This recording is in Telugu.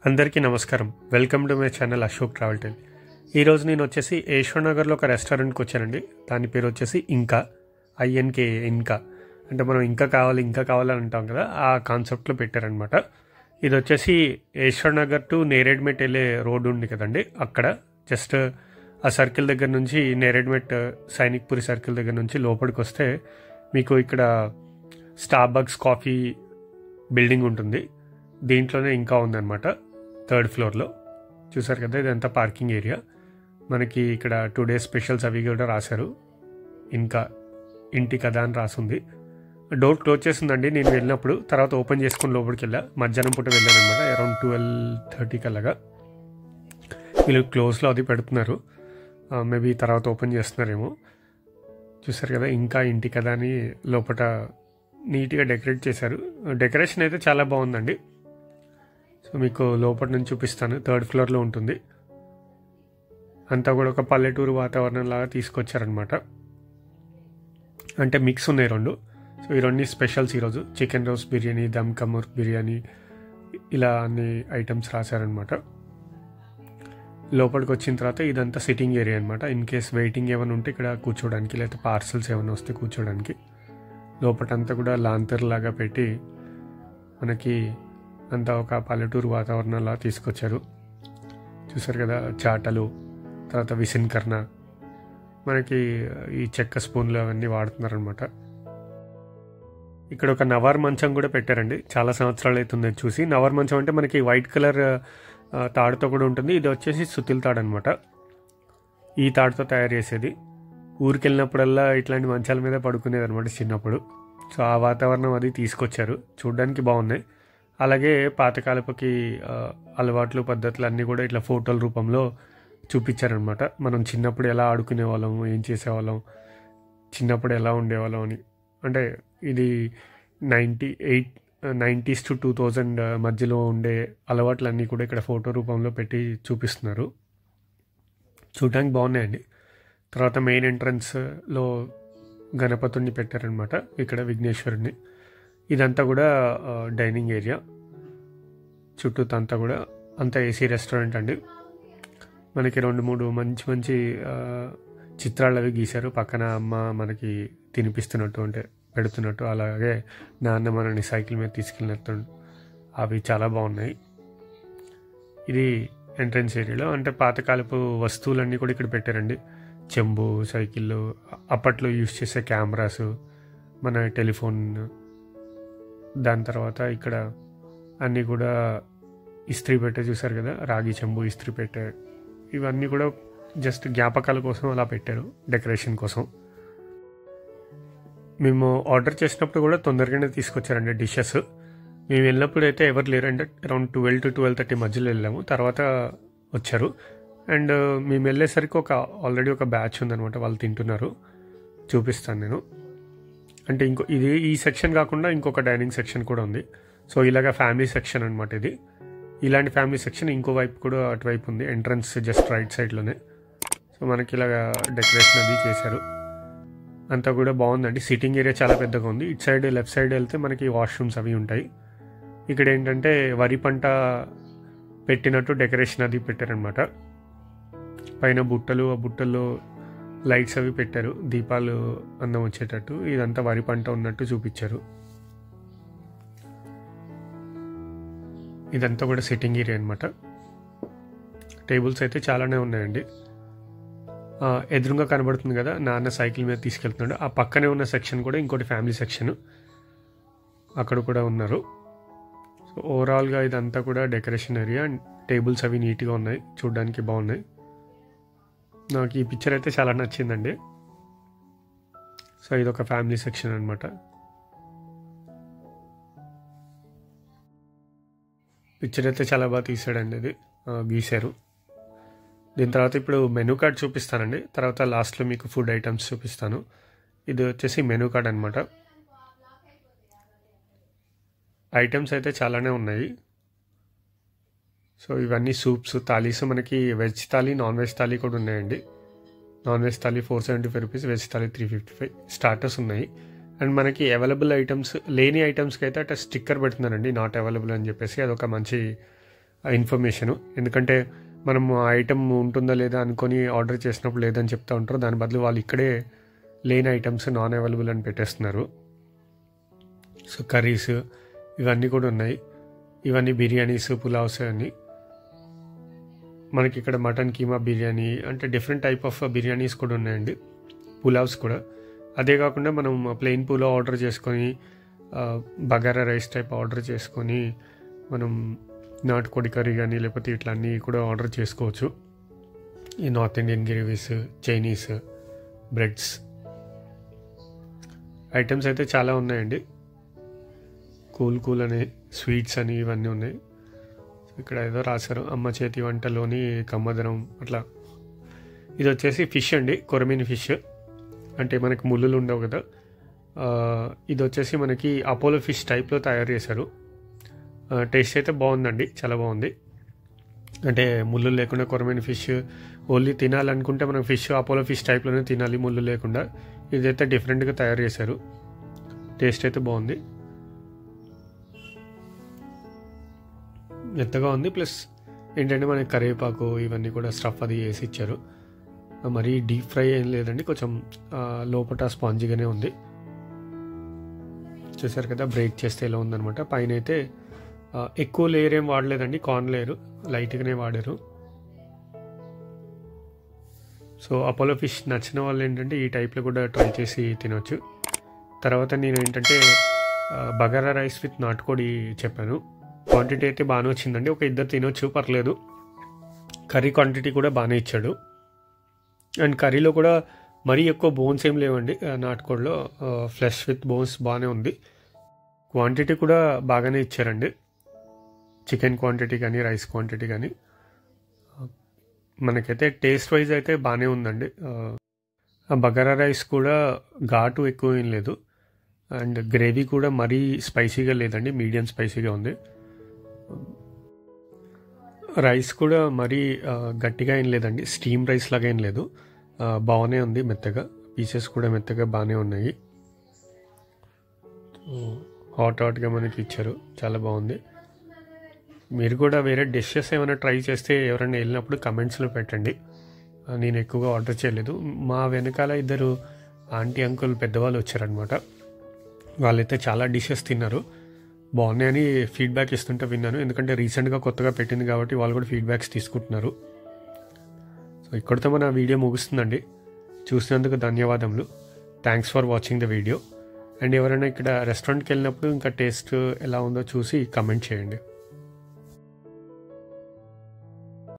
అందరికీ నమస్కారం. Welcome to my channel Ashok travel tell. ఈరోజు నేను వచ్చేసి యశ్వంతనగర్లో ఒక రెస్టారెంట్కి వచ్చానండి. దాని పేరు వచ్చేసి ఇంకా ఇంకా అంటే మనం ఇంకా కావాలని అంటాం కదా, ఆ కాన్సెప్ట్లో పెట్టారనమాట. ఇది వచ్చేసి యశ్వంతనగర్ టు నేరేడ్మెట్ వెళ్ళే రోడ్డు ఉంది కదండి, అక్కడ జస్ట్ ఆ సర్కిల్ దగ్గర నుంచి నేరేడ్మెట్ సైనిక్పురి సర్కిల్ దగ్గర నుంచి లోపలికి వస్తే మీకు ఇక్కడ స్టార్బక్స్ కాఫీ బిల్డింగ్ ఉంటుంది. దీంట్లోనే ఇంకా ఉందన్నమాట, 3rd ఫ్లోర్లో. చూసారు కదా, ఇదంతా పార్కింగ్ ఏరియా. మనకి ఇక్కడ టుడే స్పెషల్స్ అవి కూడా రాశారు. ఇంకా ఇంటి కదా అని రాసుంది. డోర్ క్లోజ్ చేసిందండి నేను వెళ్ళినప్పుడు. తర్వాత ఓపెన్ చేసుకుని లోపలికి వెళ్ళా. మధ్యాహ్నం పూట వెళ్ళాను అనమాట, అరౌండ్ 12:30 కల్లాగా. వీళ్ళు క్లోజ్లో అది పెడుతున్నారు, మేబీ తర్వాత ఓపెన్ చేస్తున్నారేమో. చూసారు కదా, ఇంకా ఇంటి కదా అని లోపల నీట్గా డెకరేట్ చేశారు. డెకరేషన్ అయితే చాలా బాగుందండి. సో మీకు లోపల నుంచి చూపిస్తాను. 3rd ఫ్లోర్లో ఉంటుంది. అంతా కూడా ఒక పల్లెటూరు వాతావరణం లాగా తీసుకొచ్చారనమాట. అంటే మిక్స్ ఉన్నాయి రెండు. సో ఈ రెండు స్పెషల్స్ ఈరోజు చికెన్ రోస్ట్ బిర్యానీ, దమ్ కమూర్ బిర్యానీ, ఇలా అన్ని ఐటమ్స్ రాశారనమాట. లోపలికి వచ్చిన తర్వాత ఇదంతా సిట్టింగ్ ఏరియా అనమాట. ఇన్ కేస్ వెయిటింగ్ ఏమైనా ఉంటే ఇక్కడ కూర్చోడానికి, లేకపోతే పార్సల్స్ ఏమైనా వస్తే కూర్చోడానికి. లోపలంతా కూడా లాంతర్ లాగా పెట్టి మనకి అంతా ఒక పల్లెటూరు వాతావరణంలా తీసుకొచ్చారు. చూసారు కదా, చాటలు, తర్వాత విసిన్కర్ణ, మనకి ఈ చెక్క స్పూన్లు అవన్నీ వాడుతున్నారనమాట. ఇక్కడ ఒక నవార్ మంచం కూడా పెట్టారండి. చాలా సంవత్సరాలు అవుతుంది చూసి. నవార్ మంచం అంటే మనకి వైట్ కలర్ తాడుతో కూడా ఉంటుంది. ఇది వచ్చేసి సుతిల్ తాడు అనమాట. ఈ తాడుతో తయారు చేసేది. ఊరికి వెళ్ళినప్పుడల్లా ఇట్లాంటి మంచాల మీద పడుకునేది అనమాట చిన్నప్పుడు. సో ఆ వాతావరణం అది తీసుకొచ్చారు. చూడడానికి బాగున్నాయి. అలాగే పాతకాలపుకి అలవాట్లు, పద్ధతులు అన్నీ కూడా ఇట్లా ఫోటోల రూపంలో చూపించారనమాట. మనం చిన్నప్పుడు ఎలా ఆడుకునే వాళ్ళం, ఏం చేసేవాళ్ళం, చిన్నప్పుడు ఎలా ఉండేవాళ్ళం అని. అంటే ఇది 90s to 2000 మధ్యలో ఉండే అలవాట్లన్నీ కూడా ఇక్కడ ఫోటో రూపంలో పెట్టి చూపిస్తున్నారు. చూడడానికి బాగున్నాయండి. తర్వాత మెయిన్ ఎంట్రన్స్లో గణపతుడిని పెట్టారనమాట, ఇక్కడ విఘ్నేశ్వరుడిని. ఇదంతా కూడా డైనింగ్ ఏరియా. చుట్టూతో అంతా కూడా అంతా ఏసీ రెస్టారెంట్ అండి. మనకి 2-3 మంచి చిత్రాలు అవి గీశారు. పక్కన అమ్మ మనకి తినిపిస్తున్నట్టు, అంటే పెడుతున్నట్టు, అలాగే నాన్న మనని సైకిల్ మీద తీసుకెళ్ళినట్టు, అవి చాలా బాగున్నాయి. ఇది ఎంట్రన్స్ ఏరియాలో అంటే పాతకాలపు వస్తువులన్నీ కూడా ఇక్కడ పెట్టారండి. చెంబు, సైకిళ్ళు, అప్పట్లో యూజ్ చేసే కెమెరాస్, మన టెలిఫోన్. దాని తర్వాత ఇక్కడ అన్నీ కూడా ఇస్త్రీ పెట్టే, చూసారు కదా, రాగి చెంబు, ఇస్త్రీ పెట్టే, ఇవన్నీ కూడా జస్ట్ జ్ఞాపకాల కోసం అలా పెట్టారు, డెకరేషన్ కోసం. మేము ఆర్డర్ చేసినప్పుడు కూడా తొందరగానే తీసుకొచ్చారండి డిషెస్. మేము వెళ్ళినప్పుడు అయితే ఎవరు లేరు, అంటే అరౌండ్ 12 to 12:30 మధ్యలో వెళ్ళాము. తర్వాత వచ్చారు. అండ్ మేము వెళ్ళేసరికి ఆల్రెడీ ఒక బ్యాచ్ ఉందనమాట, వాళ్ళు తింటున్నారు. చూపిస్తాను నేను. అంటే ఈ సెక్షన్ కాకుండా ఇంకొక డైనింగ్ సెక్షన్ కూడా ఉంది. సో ఇలాగ ఫ్యామిలీ సెక్షన్ అనమాట ఇది. ఇలాంటి ఫ్యామిలీ సెక్షన్ ఇంకో వైపు కూడా అటువైపు ఉంది, ఎంట్రన్స్ జస్ట్ రైట్ సైడ్లోనే. సో మనకి ఇలాగ డెకరేషన్ అది చేశారు. అంతా కూడా బాగుందండి. సిట్టింగ్ ఏరియా చాలా పెద్దగా ఉంది. ఇటు సైడ్ లెఫ్ట్ సైడ్ వెళ్తే మనకి వాష్రూమ్స్ అవి ఉంటాయి. ఇక్కడ ఏంటంటే వరి పంట పెట్టినట్టు డెకరేషన్ అది పెట్టారనమాట. పైన బుట్టలు, ఆ బుట్టల్లో లైట్స్ అవి పెట్టారు, దీపాలు అందం వచ్చేటట్టు. ఇదంతా వరి పంట ఉన్నట్టు చూపించారు. ఇదంతా కూడా సిట్టింగ్ ఏరియా అనమాట. టేబుల్స్ అయితే చాలానే ఉన్నాయండి. ఎదురుగా కనబడుతుంది కదా, నాన్న సైకిల్ మీద తీసుకెళ్తున్నాడు. ఆ పక్కనే ఉన్న సెక్షన్ కూడా ఇంకోటి ఫ్యామిలీ సెక్షన్, అక్కడ కూడా ఉన్నారు. సో ఓవరాల్గా ఇదంతా కూడా డెకరేషన్ ఏరియా. టేబుల్స్ అవి నీట్గా ఉన్నాయి, చూడడానికి బాగున్నాయి. నాకు ఈ పిక్చర్ అయితే చాలా నచ్చిందండి. సో ఇదొక ఫ్యామిలీ సెక్షన్ అనమాట. పిక్చర్ అయితే చాలా బాగా తీసాడండి, అది గీశారు. దీని తర్వాత ఇప్పుడు మెనూ కార్డ్ చూపిస్తానండి. తర్వాత లాస్ట్లో మీకు ఫుడ్ ఐటమ్స్ చూపిస్తాను. ఇది వచ్చేసి మెనూ కార్డ్ అనమాట. ఐటమ్స్ అయితే చాలానే ఉన్నాయి. సో ఇవన్నీ సూప్స్, థాలీస్. మనకి veg thali, non veg thali కూడా ఉన్నాయండి. Non veg thali 475 rupees, veg thali 355. Starters ఉన్నాయి. అండ్ మనకి అవైలబుల్ ఐటమ్స్, లేని ఐటమ్స్కి అయితే అట్లా స్టిక్కర్ పెడుతున్నారండి, నాట్ అవైలబుల్ అని చెప్పేసి. అదొక మంచి ఇన్ఫర్మేషను. ఎందుకంటే మనం ఐటమ్ ఉంటుందా లేదా అనుకొని ఆర్డర్ చేసినప్పుడు లేదని చెప్తూ ఉంటారు. దాని బదులు వాళ్ళు ఇక్కడే లేని ఐటమ్స్ నాన్ అవైలబుల్ అని పెట్టేస్తున్నారు. సో కర్రీస్ ఇవన్నీ కూడా ఉన్నాయి. ఇవన్నీ బిర్యానీస్, పులావ్స్ అన్నీ. మనకి ఇక్కడ మటన్ కీమా బిర్యానీ అంటే డిఫరెంట్ టైప్ ఆఫ్ బిర్యానీస్ కూడా ఉన్నాయండి, పులావ్స్ కూడా. అదే కాకుండా మనం ప్లెయిన్ పులావ్ ఆర్డర్ చేసుకొని బగారా రైస్ టైప్ ఆర్డర్ చేసుకొని మనం నాటుకోడి కర్రీ కానీ లేకపోతే ఇట్లా అన్నీ కూడా ఆర్డర్ చేసుకోవచ్చు. ఈ north Indian gravies, Chinese, breads items అయితే చాలా ఉన్నాయండి. కూల్ అని, స్వీట్స్ అని ఇవన్నీ ఉన్నాయి. ఇక్కడ ఏదో రాశారు అమ్మ చేతి వంటలోని కమ్మదనం అట్లా. ఇది వచ్చేసి ఫిష్ అండి, కొరమీన్ ఫిష్. అంటే మనకి ముళ్ళులు ఉండవు కదా. ఇది వచ్చేసి మనకి అపోలో ఫిష్ టైప్లో తయారు చేశారు. టేస్ట్ అయితే బాగుందండి, చాలా బాగుంది. అంటే ముళ్ళు లేకుండా కొరమీన్ ఫిష్ ఓన్లీ తినాలనుకుంటే మనం ఫిష్ అపోలో ఫిష్ టైప్లోనే తినాలి, ముళ్ళు లేకుండా. ఇదైతే డిఫరెంట్గా తయారు చేశారు. టేస్ట్ అయితే బాగుంది, మెత్తగా ఉంది. ప్లస్ ఏంటంటే మనకి కరివేపాకు ఇవన్నీ కూడా స్టఫ్ అది వేసి ఇచ్చారు. మరీ డీప్ ఫ్రై ఏం లేదండి, కొంచెం లోపల స్పాంజీగానే ఉంది. చూసారు కదా బ్రేక్ చేస్తే ఎలా ఉందనమాట. పైన అయితే ఎక్కువ లేయర్ ఏం వాడలేదండి, కార్న్ లేయర్ లైట్గానే వాడారు. సో అపోలో ఫిష్ నచ్చిన వాళ్ళు ఏంటంటే ఈ టైప్లో కూడా ట్రై చేసి తినొచ్చు. తర్వాత నేను ఏంటంటే బగారా రైస్ విత్ నాటుకోడి చెప్పాను. క్వాంటిటీ అయితే బాగానే వచ్చిందండి, ఒక ఇద్దరు తినొచ్చు, పర్లేదు. కర్రీ క్వాంటిటీ కూడా బాగానే ఇచ్చాడు. అండ్ కర్రీలో కూడా మరీ ఎక్కువ బోన్స్ ఏం లేవండి నాటుకోడిలో. ఫ్లెష్ విత్ బోన్స్ బాగానే ఉంది. క్వాంటిటీ కూడా బాగానే ఇచ్చారండి, చికెన్ క్వాంటిటీ కానీ రైస్ క్వాంటిటీ కానీ. మనకైతే టేస్ట్ వైజ్ అయితే బాగానే ఉందండి. బగారా రైస్ కూడా ఘాటు ఎక్కువ ఏం లేదు. అండ్ గ్రేవీ కూడా మరీ స్పైసీగా లేదండి, మీడియం స్పైసీగా ఉంది. రైస్ కూడా మరీ గట్టిగా ఏం లేదండి, స్టీమ్ రైస్ లాగా ఏం లేదు, బాగానే ఉంది. మెత్తగా పీసెస్ కూడా మెత్తగా బాగానే ఉన్నాయి. హాట్గా మనకి ఇచ్చారు, చాలా బాగుంది. మీరు కూడా వేరే డిషెస్ ఏమైనా ట్రై చేస్తే ఎవరైనా వెళ్ళినప్పుడు కమెంట్స్లో పెట్టండి. నేను ఎక్కువగా ఆర్డర్ చేయలేదు. మా వెనకాల ఇద్దరు ఆంటీ అంకుల్ పెద్దవాళ్ళు వచ్చారనమాట. వాళ్ళైతే చాలా డిషెస్ తిన్నారు, బాగున్నాయని ఫీడ్బ్యాక్ ఇస్తుంటే విన్నాను. ఎందుకంటే రీసెంట్గా కొత్తగా పెట్టింది కాబట్టి వాళ్ళు కూడా ఫీడ్బ్యాక్స్ తీసుకుంటున్నారు. సో ఇక్కడితో మన వీడియో ముగుస్తుందండి. చూసినందుకు ధన్యవాదములు. Thanks for watching the video. And ఎవరైనా ఇక్కడ రెస్టారెంట్కి వెళ్ళినప్పుడు ఇంకా టేస్ట్ ఎలా ఉందో చూసి కమెంట్ చేయండి.